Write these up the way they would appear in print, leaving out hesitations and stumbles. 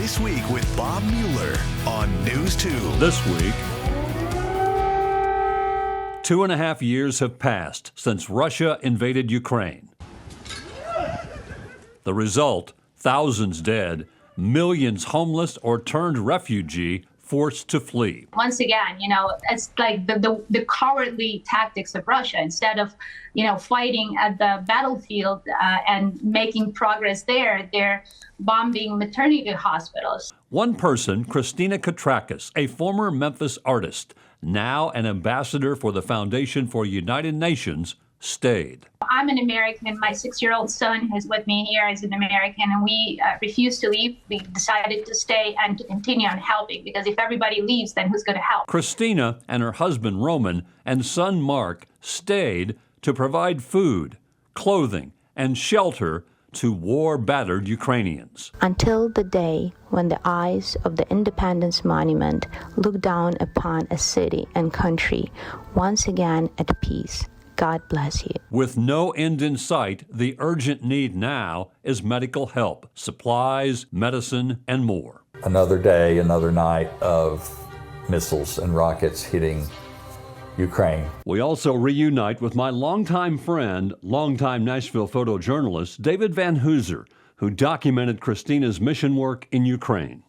This Week with Bob Mueller on News 2. This week, 2.5 years have passed since Russia invaded Ukraine. The result, thousands dead, millions homeless or turned refugee forced to flee. Once again, it's like the cowardly tactics of Russia. Instead of, fighting at the battlefield and making progress there, they're bombing maternity hospitals. One person, Christina Katrakis, a former Memphis artist, now an ambassador for the Foundation for United Nations, stayed. I'm an American, and my 6-year-old son who's with me here is an American, and we refused to leave. We decided to stay and to continue on helping, because if everybody leaves, then who's going to help? Christina and her husband Roman and son Mark stayed to provide food, clothing, and shelter to war-battered Ukrainians. Until the day when the eyes of the Independence Monument look down upon a city and country once again at peace. God bless you. With no end in sight, the urgent need now is medical help, supplies, medicine, and more. Another day, another night of missiles and rockets hitting Ukraine. We also reunite with my longtime friend, longtime Nashville photojournalist, David Van Hooser, who documented Christina's mission work in Ukraine.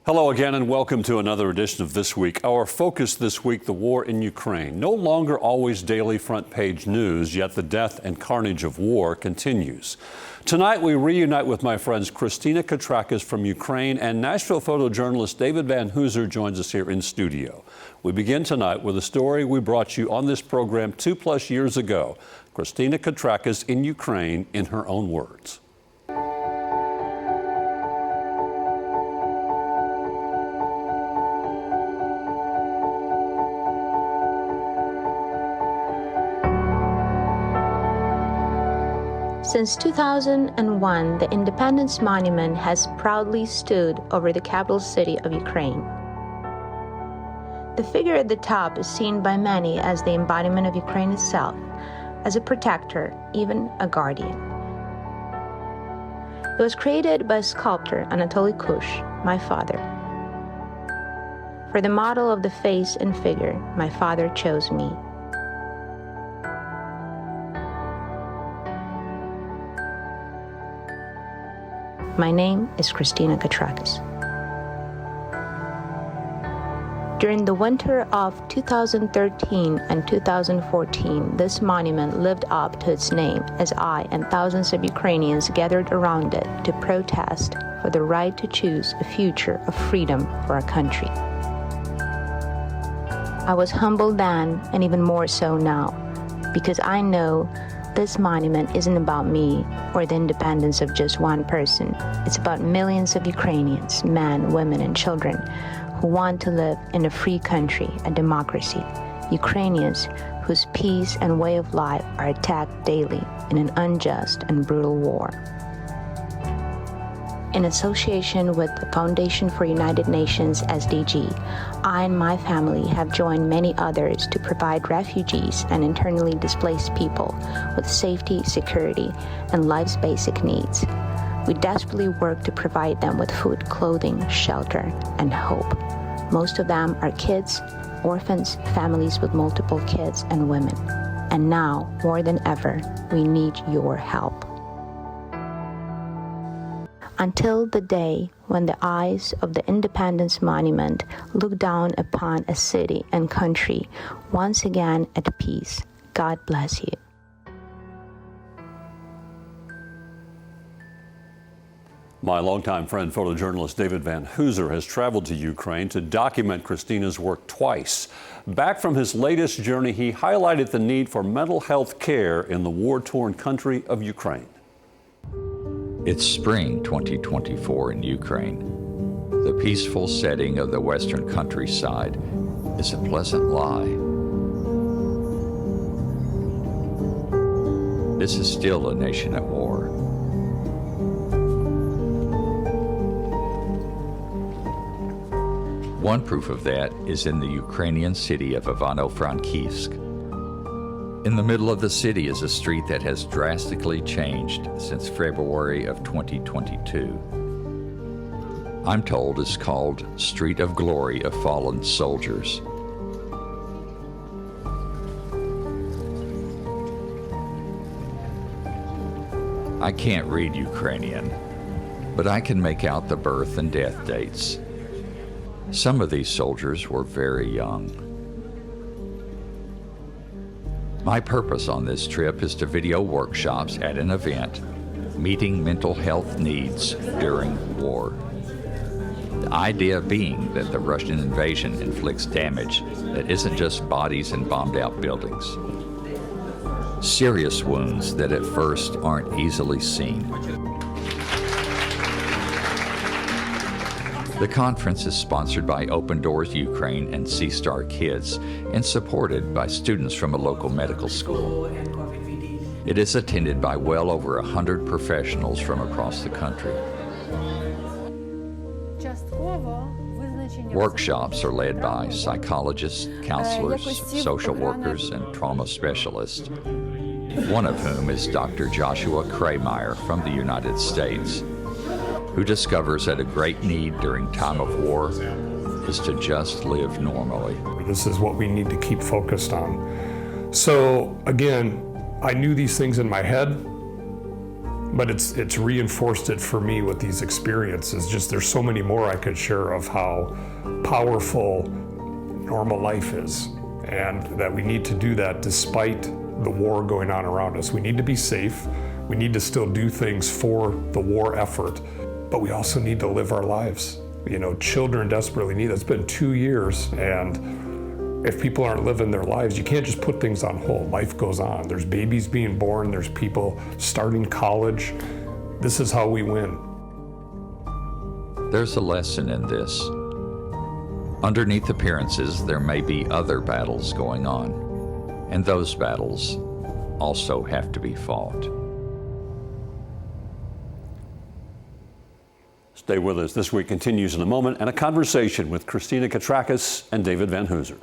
Hello again and welcome to another edition of This Week. Our focus this week, the war in Ukraine. No longer always daily front page news, yet the death and carnage of war continues. Tonight we reunite with my friends Christina Katrakis from Ukraine and Nashville photojournalist David Van Hooser joins us here in studio. We begin tonight with a story we brought you on this program 2+ years ago. Christina Katrakis in Ukraine in her own words. Since 2001, the Independence Monument has proudly stood over the capital city of Ukraine. The figure at the top is seen by many as the embodiment of Ukraine itself, as a protector, even a guardian. It was created by sculptor Anatoly Kush, my father. For the model of the face and figure, my father chose me. My name is Christina Katrakis. During the winter of 2013 and 2014, this monument lived up to its name as I and thousands of Ukrainians gathered around it to protest for the right to choose a future of freedom for our country. I was humbled then, and even more so now, because I know this monument isn't about me or the independence of just one person. It's about millions of Ukrainians, men, women, and children who want to live in a free country, a democracy. Ukrainians whose peace and way of life are attacked daily in an unjust and brutal war. In association with the Foundation for United Nations, SDG, I and my family have joined many others to provide refugees and internally displaced people with safety, security, and life's basic needs. We desperately work to provide them with food, clothing, shelter, and hope. Most of them are kids, orphans, families with multiple kids, and women. And now, more than ever, we need your help. Until the day when the eyes of the Independence Monument look down upon a city and country once again at peace. God bless you. My longtime friend, photojournalist David Van Hooser, has traveled to Ukraine to document Christina's work twice. Back from his latest journey, he highlighted the need for mental health care in the war-torn country of Ukraine. It's spring 2024 in Ukraine. The peaceful setting of the western countryside is a pleasant lie. This is still a nation at war. One proof of that is in the Ukrainian city of Ivano-Frankivsk. In the middle of the city is a street that has drastically changed since February of 2022. I'm told is called Street of Glory of Fallen Soldiers. I can't read Ukrainian, but I can make out the birth and death dates. Some of these soldiers were very young. My purpose on this trip is to video workshops at an event, meeting mental health needs during war. The idea being that the Russian invasion inflicts damage that isn't just bodies and bombed out buildings. Serious wounds that at first aren't easily seen. The conference is sponsored by Open Doors Ukraine and Sea Star Kids and supported by students from a local medical school. It is attended by well over 100 professionals from across the country. Workshops are led by psychologists, counselors, social workers, and trauma specialists, one of whom is Dr. Joshua Krameyer from the United States, who discovers that a great need during time of war is to just live normally. This is what we need to keep focused on. So again, I knew these things in my head, but it's reinforced it for me with these experiences. Just there's so many more I could share of how powerful normal life is, and that we need to do that despite the war going on around us. We need to be safe. We need to still do things for the war effort, but we also need to live our lives. You know, children desperately need. It's been 2 years, and if people aren't living their lives, you can't just put things on hold. Life goes on. There's babies being born. There's people starting college. This is how we win. There's a lesson in this. Underneath appearances, there may be other battles going on, and those battles also have to be fought. Stay with us. This week continues in a moment, and a conversation with Christina Katrakis and David Van Hooser.